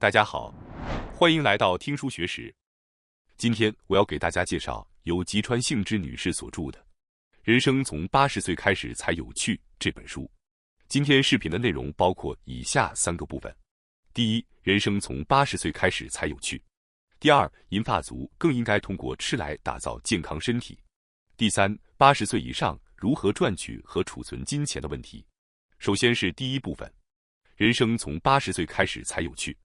大家好，欢迎来到听书学史。今天我要给大家介绍由吉川幸之女士所著的《人生从80岁开始才有趣》这本书。今天视频的内容包括以下3个部分：第一，人生从80岁开始才有趣；第二，银发族更应该通过吃来打造健康身体；第三，80岁以上如何赚取和储存金钱的问题。首先是第一部分，人生从80岁开始才有趣。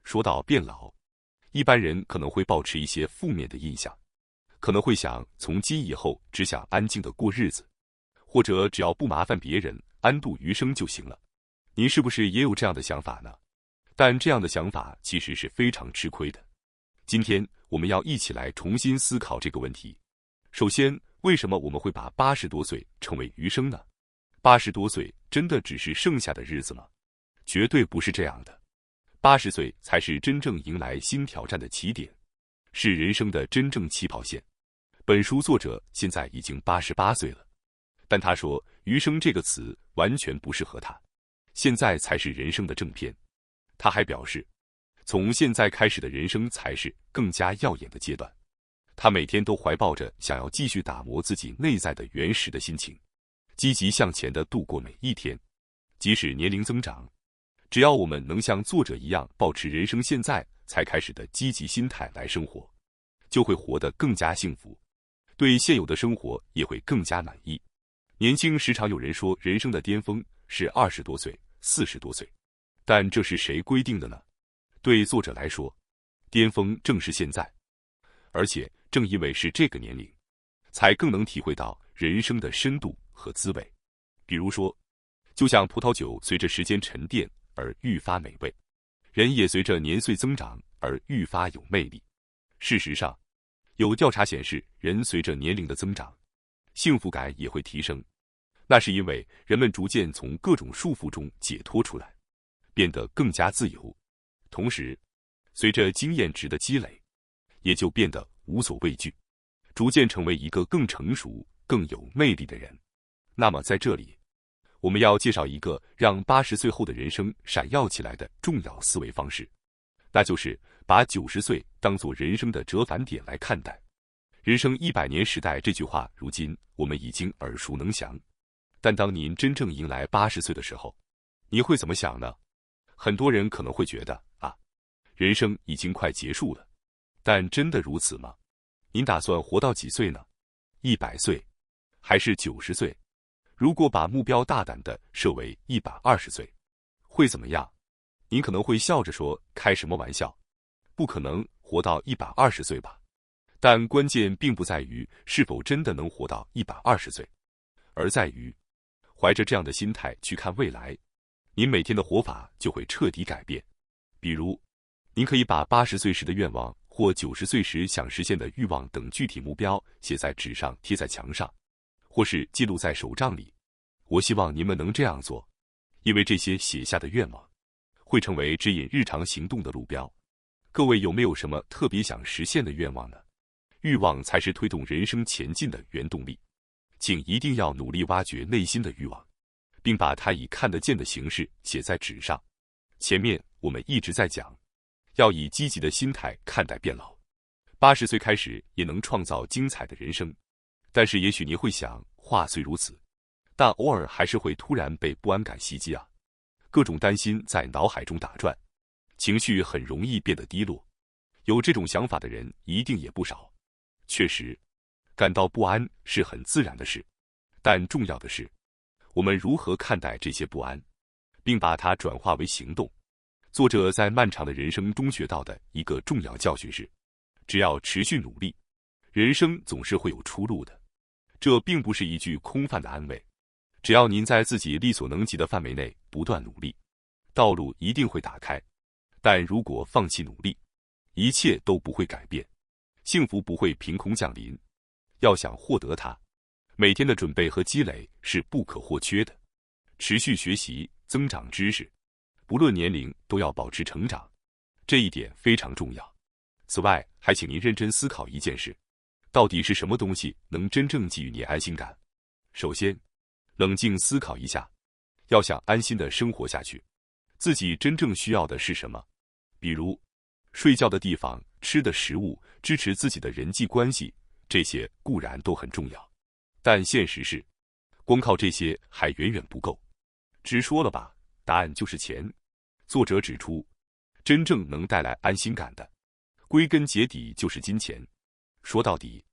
说到变老，一般人可能会抱持一些负面的印象，可能会想从今以后只想安静的过日子，或者只要不麻烦别人，安度余生就行了。您是不是也有这样的想法呢？但这样的想法其实是非常吃亏的。今天我们要一起来重新思考这个问题。首先，为什么我们会把80多岁称为余生呢？80多岁真的只是剩下的日子吗？绝对不是这样的。80岁才是真正迎来新挑战的起点，是人生的真正起跑线。本书作者现在已经88岁了，但他说余生这个词完全不适合他，现在才是人生的正片。他还表示，从现在开始的人生才是更加耀眼的阶段。他每天都怀抱着想要继续打磨自己内在的原始的心情，积极向前地度过每一天。即使年龄增长，只要我们能像作者一样保持人生现在才开始的积极心态来生活，就会活得更加幸福，对现有的生活也会更加满意。年轻时常有人说人生的巅峰是20多岁、40多岁，但这是谁规定的呢？对作者来说，巅峰正是现在，而且正因为是这个年龄，才更能体会到人生的深度和滋味。比如说，就像葡萄酒随着时间沉淀而愈发美味，人也随着年岁增长而愈发有魅力。事实上，有调查显示，人随着年龄的增长，幸福感也会提升。那是因为人们逐渐从各种束缚中解脱出来，变得更加自由。同时，随着经验值的积累，也就变得无所畏惧，逐渐成为一个更成熟、更有魅力的人。那么在这里，我们要介绍一个让80岁后的人生闪耀起来的重要思维方式，那就是把90岁当作人生的折返点来看待。人生100年时代这句话，如今我们已经耳熟能详。但当您真正迎来80岁的时候，你会怎么想呢？很多人可能会觉得人生已经快结束了。但真的如此吗？您打算活到几岁呢？100岁，还是90岁？如果把目标大胆地设为120岁，会怎么样？您可能会笑着说，开什么玩笑，不可能活到120岁吧。但关键并不在于是否真的能活到120岁，而在于怀着这样的心态去看未来，您每天的活法就会彻底改变。比如，您可以把80岁时的愿望或90岁时想实现的欲望等具体目标写在纸上，贴在墙上，或是记录在手账里。我希望你们能这样做，因为这些写下的愿望会成为指引日常行动的路标。各位有没有什么特别想实现的愿望呢？欲望才是推动人生前进的原动力，请一定要努力挖掘内心的欲望，并把它以看得见的形式写在纸上。前面我们一直在讲，要以积极的心态看待变老。80岁开始也能创造精彩的人生，但是也许你会想，话虽如此，但偶尔还是会突然被不安感袭击啊，各种担心在脑海中打转，情绪很容易变得低落。有这种想法的人一定也不少。确实，感到不安是很自然的事，但重要的是，我们如何看待这些不安，并把它转化为行动。作者在漫长的人生中学到的一个重要教训是，只要持续努力，人生总是会有出路的。这并不是一句空泛的安慰，只要您在自己力所能及的范围内不断努力，道路一定会打开。但如果放弃努力，一切都不会改变，幸福不会凭空降临。要想获得它，每天的准备和积累是不可或缺的。持续学习，增长知识，不论年龄都要保持成长，这一点非常重要。此外，还请您认真思考一件事，到底是什么东西能真正给予你安心感？首先，冷静思考一下，要想安心的生活下去，自己真正需要的是什么？比如睡觉的地方、吃的食物、支持自己的人际关系，这些固然都很重要，但现实是，光靠这些还远远不够。直说了吧，答案就是钱。作者指出，真正能带来安心感的，归根结底就是金钱。说到底，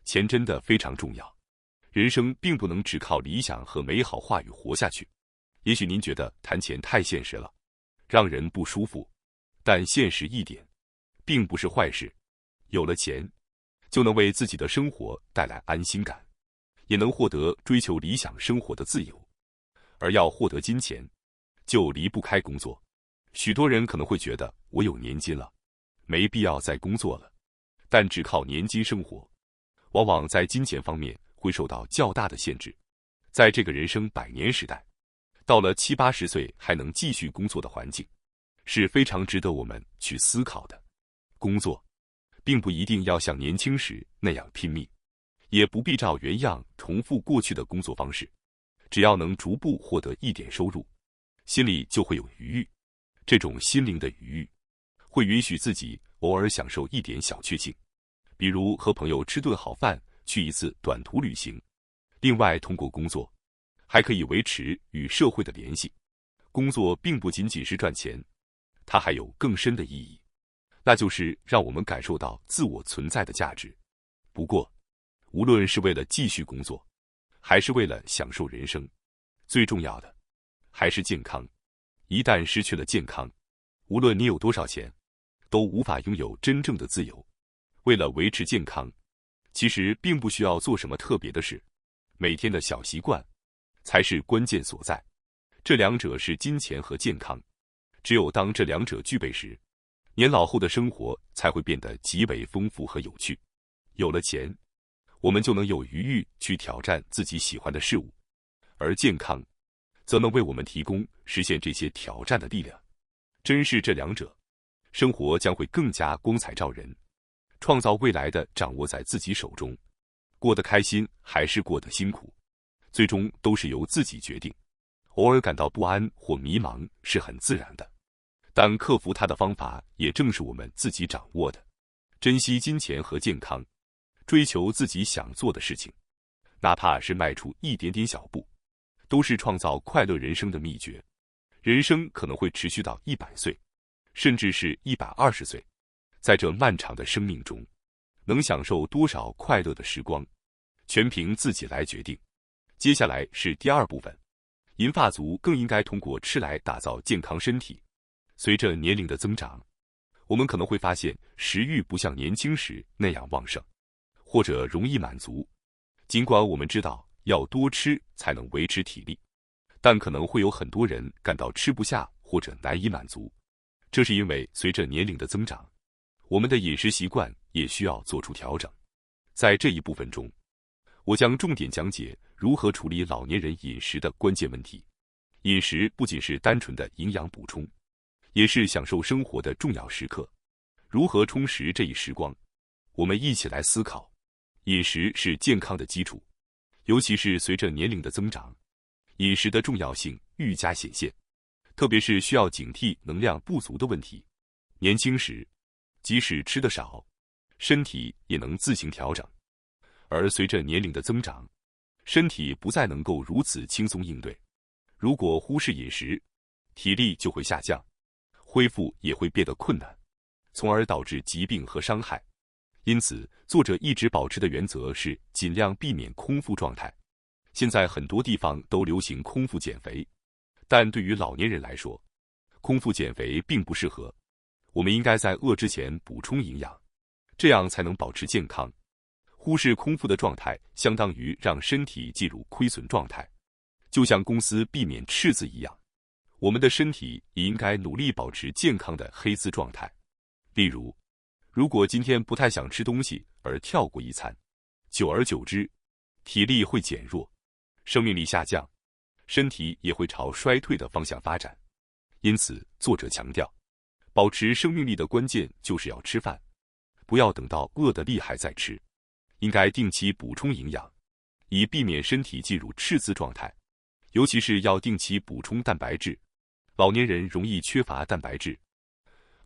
钱真的非常重要。人生并不能只靠理想和美好话语活下去。也许您觉得谈钱太现实了，让人不舒服，但现实一点，并不是坏事。有了钱，就能为自己的生活带来安心感，也能获得追求理想生活的自由。而要获得金钱，就离不开工作。许多人可能会觉得，我有年金了，没必要再工作了。但只靠年金生活，往往在金钱方面会受到较大的限制。在这个人生100年时代，到了70、80岁还能继续工作的环境，是非常值得我们去思考的。工作并不一定要像年轻时那样拼命，也不必照原样重复过去的工作方式，只要能逐步获得一点收入，心里就会有余裕。这种心灵的余裕，会允许自己偶尔享受一点小确幸，比如和朋友吃顿好饭，去一次短途旅行。另外，通过工作，还可以维持与社会的联系。工作并不仅仅是赚钱，它还有更深的意义，那就是让我们感受到自我存在的价值。不过，无论是为了继续工作，还是为了享受人生，最重要的还是健康。一旦失去了健康，无论你有多少钱，都无法拥有真正的自由。为了维持健康，其实并不需要做什么特别的事，每天的小习惯才是关键所在。这两者是金钱和健康，只有当这两者具备时，年老后的生活才会变得极为丰富和有趣。有了钱，我们就能有余裕去挑战自己喜欢的事物，而健康则能为我们提供实现这些挑战的力量。珍视这两者，生活将会更加光彩照人。创造未来的掌握在自己手中，过得开心还是过得辛苦，最终都是由自己决定。偶尔感到不安或迷茫是很自然的，但克服它的方法也正是我们自己掌握的。珍惜金钱和健康，追求自己想做的事情，哪怕是迈出一点点小步，都是创造快乐人生的秘诀。人生可能会持续到100岁，甚至是120岁。在这漫长的生命中，能享受多少快乐的时光，全凭自己来决定。接下来是第二部分，银发族更应该通过吃来打造健康身体。随着年龄的增长，我们可能会发现食欲不像年轻时那样旺盛，或者容易满足。尽管我们知道要多吃才能维持体力，但可能会有很多人感到吃不下或者难以满足。这是因为随着年龄的增长，我们的饮食习惯也需要做出调整。在这一部分中，我将重点讲解如何处理老年人饮食的关键问题。饮食不仅是单纯的营养补充，也是享受生活的重要时刻。如何充实这一时光？我们一起来思考。饮食是健康的基础，尤其是随着年龄的增长，饮食的重要性愈加显现，特别是需要警惕能量不足的问题。年轻时，即使吃得少，身体也能自行调整，而随着年龄的增长，身体不再能够如此轻松应对。如果忽视饮食，体力就会下降，恢复也会变得困难，从而导致疾病和伤害。因此，作者一直保持的原则是尽量避免空腹状态。现在很多地方都流行空腹减肥，但对于老年人来说，空腹减肥并不适合。我们应该在饿之前补充营养，这样才能保持健康。忽视空腹的状态，相当于让身体进入亏损状态，就像公司避免赤字一样，我们的身体也应该努力保持健康的黑字状态。例如，如果今天不太想吃东西而跳过一餐，久而久之，体力会减弱，生命力下降，身体也会朝衰退的方向发展。因此，作者强调，保持生命力的关键就是要吃饭，不要等到饿得厉害再吃，应该定期补充营养，以避免身体进入赤字状态。尤其是要定期补充蛋白质，老年人容易缺乏蛋白质，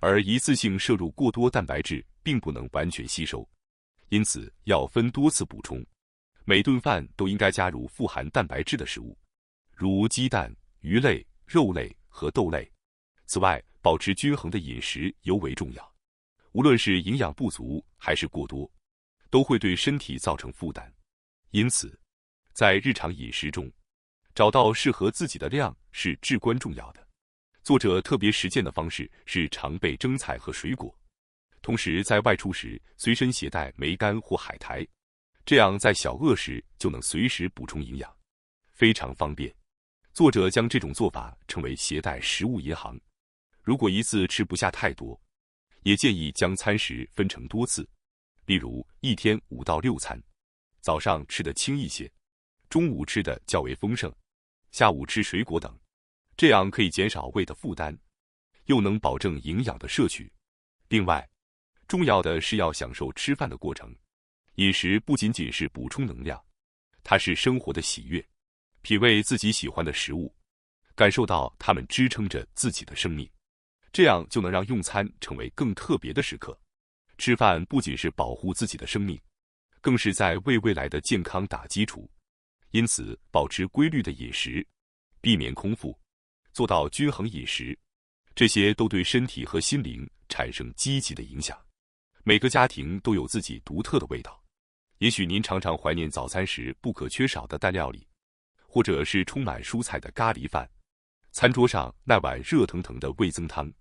而一次性摄入过多蛋白质并不能完全吸收，因此要分多次补充。每顿饭都应该加入富含蛋白质的食物，如鸡蛋、鱼类、肉类和豆类。此外，保持均衡的饮食尤为重要。无论是营养不足还是过多，都会对身体造成负担。因此，在日常饮食中，找到适合自己的量是至关重要的。作者特别实践的方式是常备蒸菜和水果，同时在外出时随身携带梅干或海苔，这样在小饿时就能随时补充营养，非常方便。作者将这种做法称为携带食物银行。如果一次吃不下太多，也建议将餐食分成多次，例如一天5到6餐，早上吃得轻一些，中午吃得较为丰盛，下午吃水果等，这样可以减少胃的负担，又能保证营养的摄取。另外，重要的是要享受吃饭的过程。饮食不仅仅是补充能量，它是生活的喜悦。品味自己喜欢的食物，感受到它们支撑着自己的生命，这样就能让用餐成为更特别的时刻。吃饭不仅是保护自己的生命，更是在为未来的健康打基础。因此，保持规律的饮食，避免空腹，做到均衡饮食，这些都对身体和心灵产生积极的影响。每个家庭都有自己独特的味道。也许您常常怀念早餐时不可缺少的蛋料理，或者是充满蔬菜的咖喱饭，餐桌上那碗热腾腾的味增汤，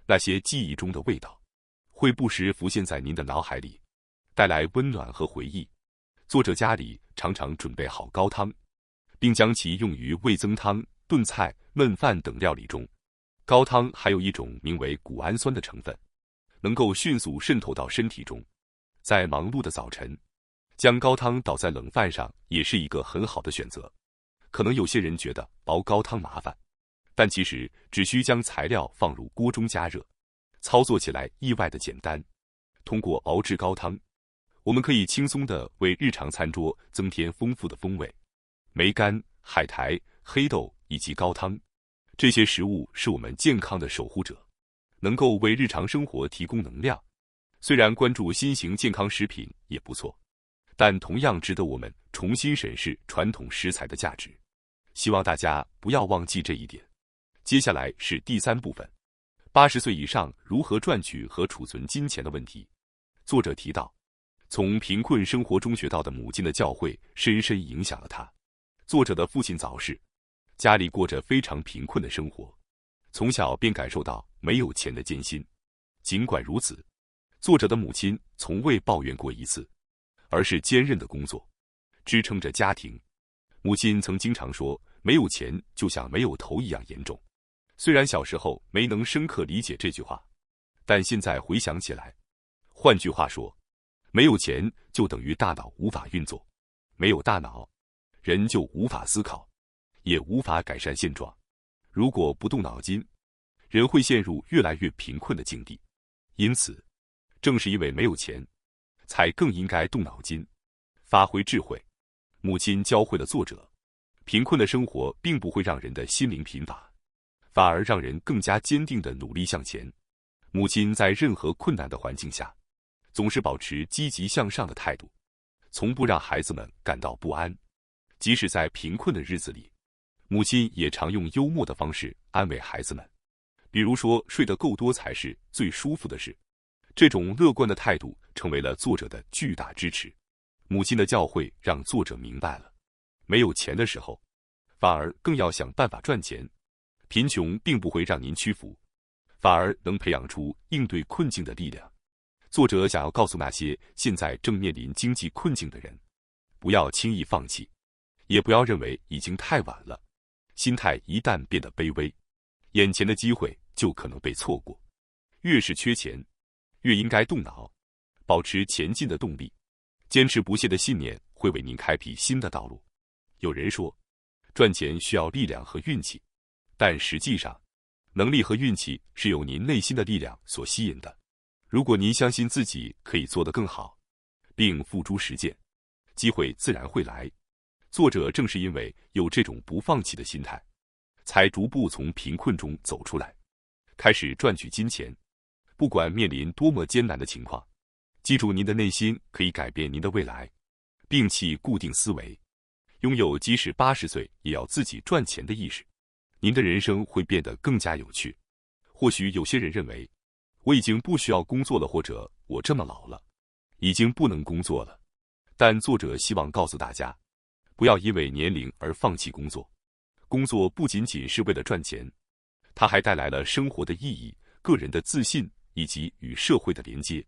那些记忆中的味道，会不时浮现在您的脑海里，带来温暖和回忆。作者家里常常准备好高汤，并将其用于味增汤、炖菜、焖饭等料理中。高汤含有一种名为谷氨酸的成分，能够迅速渗透到身体中。在忙碌的早晨，将高汤倒在冷饭上也是一个很好的选择。可能有些人觉得熬高汤麻烦，但其实只需将材料放入锅中加热，操作起来意外的简单。通过熬制高汤，我们可以轻松地为日常餐桌增添丰富的风味。梅干、海苔、黑豆以及高汤，这些食物是我们健康的守护者，能够为日常生活提供能量。虽然关注新型健康食品也不错，但同样值得我们重新审视传统食材的价值。希望大家不要忘记这一点。接下来是第3部分，80岁以上如何赚取和储存金钱的问题。作者提到，从贫困生活中学到的母亲的教诲深深影响了他。作者的父亲早逝，家里过着非常贫困的生活，从小便感受到没有钱的艰辛。尽管如此，作者的母亲从未抱怨过一次，而是坚韧的工作，支撑着家庭。母亲曾经常说，没有钱就像没有头一样严重。虽然小时候没能深刻理解这句话，但现在回想起来，换句话说，没有钱就等于大脑无法运作，没有大脑，人就无法思考，也无法改善现状。如果不动脑筋，人会陷入越来越贫困的境地。因此，正是因为没有钱，才更应该动脑筋，发挥智慧。母亲教会了作者，贫困的生活并不会让人的心灵贫乏，反而让人更加坚定地努力向前。母亲在任何困难的环境下，总是保持积极向上的态度，从不让孩子们感到不安。即使在贫困的日子里，母亲也常用幽默的方式安慰孩子们，比如说睡得够多才是最舒服的事。这种乐观的态度成为了作者的巨大支持。母亲的教诲让作者明白了，没有钱的时候，反而更要想办法赚钱。贫穷并不会让您屈服，反而能培养出应对困境的力量。作者想要告诉那些现在正面临经济困境的人，不要轻易放弃，也不要认为已经太晚了。心态一旦变得卑微，眼前的机会就可能被错过。越是缺钱，越应该动脑，保持前进的动力。坚持不懈的信念会为您开辟新的道路。有人说，赚钱需要力量和运气，但实际上，能力和运气是由您内心的力量所吸引的。如果您相信自己可以做得更好，并付诸实践，机会自然会来。作者正是因为有这种不放弃的心态，才逐步从贫困中走出来，开始赚取金钱。不管面临多么艰难的情况，记住您的内心可以改变您的未来，摒弃固定思维，拥有即使80岁也要自己赚钱的意识，您的人生会变得更加有趣。或许有些人认为，我已经不需要工作了，或者我这么老了，已经不能工作了。但作者希望告诉大家，不要因为年龄而放弃工作。工作不仅仅是为了赚钱，它还带来了生活的意义、个人的自信以及与社会的连接。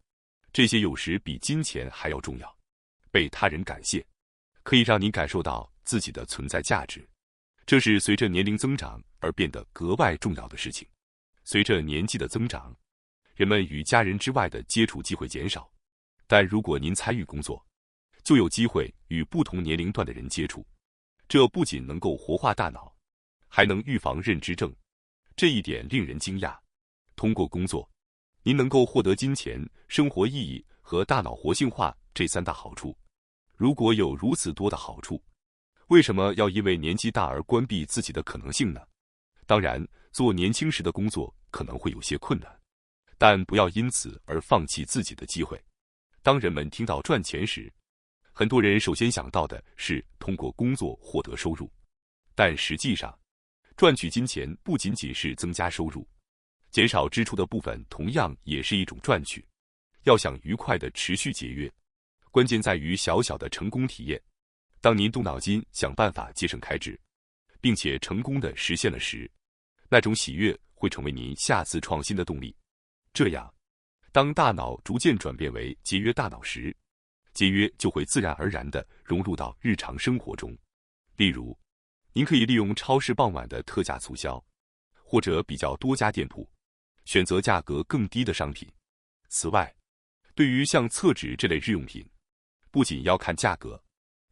这些有时比金钱还要重要。被他人感谢，可以让你感受到自己的存在价值，这是随着年龄增长而变得格外重要的事情。随着年纪的增长，人们与家人之外的接触机会减少，但如果您参与工作，就有机会与不同年龄段的人接触。这不仅能够活化大脑，还能预防认知症，这一点令人惊讶。通过工作，您能够获得金钱、生活意义和大脑活性化这3大好处。如果有如此多的好处，为什么要因为年纪大而关闭自己的可能性呢？当然，做年轻时的工作可能会有些困难，但不要因此而放弃自己的机会。当人们听到赚钱时，很多人首先想到的是通过工作获得收入，但实际上，赚取金钱不仅仅是增加收入，减少支出的部分同样也是一种赚取。要想愉快地持续节约，关键在于小小的成功体验。当您动脑筋想办法节省开支，并且成功地实现了时，那种喜悦会成为您下次创新的动力。这样，当大脑逐渐转变为节约大脑时，节约就会自然而然地融入到日常生活中。例如，您可以利用超市傍晚的特价促销，或者比较多家店铺，选择价格更低的商品。此外，对于像厕纸这类日用品，不仅要看价格，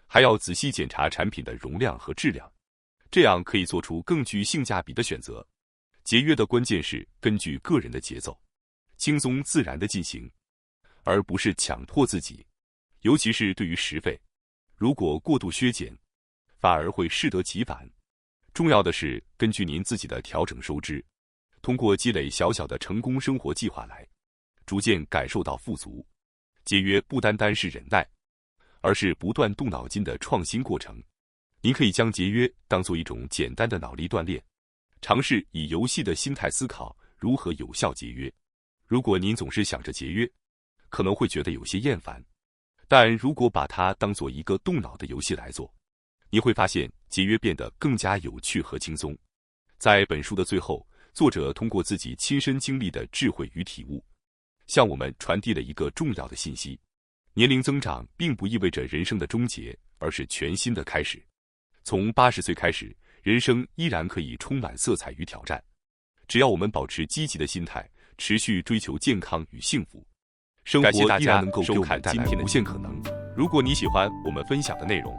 还要仔细检查产品的容量和质量，这样可以做出更具性价比的选择。节约的关键是根据个人的节奏，轻松自然地进行，而不是强迫自己。尤其是对于食费，如果过度削减，反而会适得其反。重要的是根据您自己的调整收支，通过积累小小的成功生活计划来，逐渐感受到富足。节约不单单是忍耐，而是不断动脑筋的创新过程。您可以将节约当作一种简单的脑力锻炼，尝试以游戏的心态思考如何有效节约。如果您总是想着节约，可能会觉得有些厌烦，但如果把它当作一个动脑的游戏来做，你会发现节约变得更加有趣和轻松。在本书的最后，作者通过自己亲身经历的智慧与体悟，向我们传递了一个重要的信息：年龄增长并不意味着人生的终结，而是全新的开始。从80岁开始，人生依然可以充满色彩与挑战。只要我们保持积极的心态，持续追求健康与幸福，生活依然能够给我们带来无限可能。如果你喜欢我们分享的内容，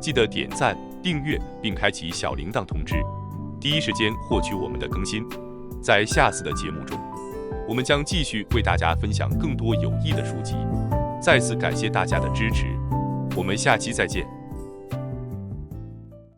记得点赞、订阅并开启小铃铛通知，第一时间获取我们的更新。在下次的节目中，我们将继续为大家分享更多有益的书籍。再次感谢大家的支持，我们下期再见。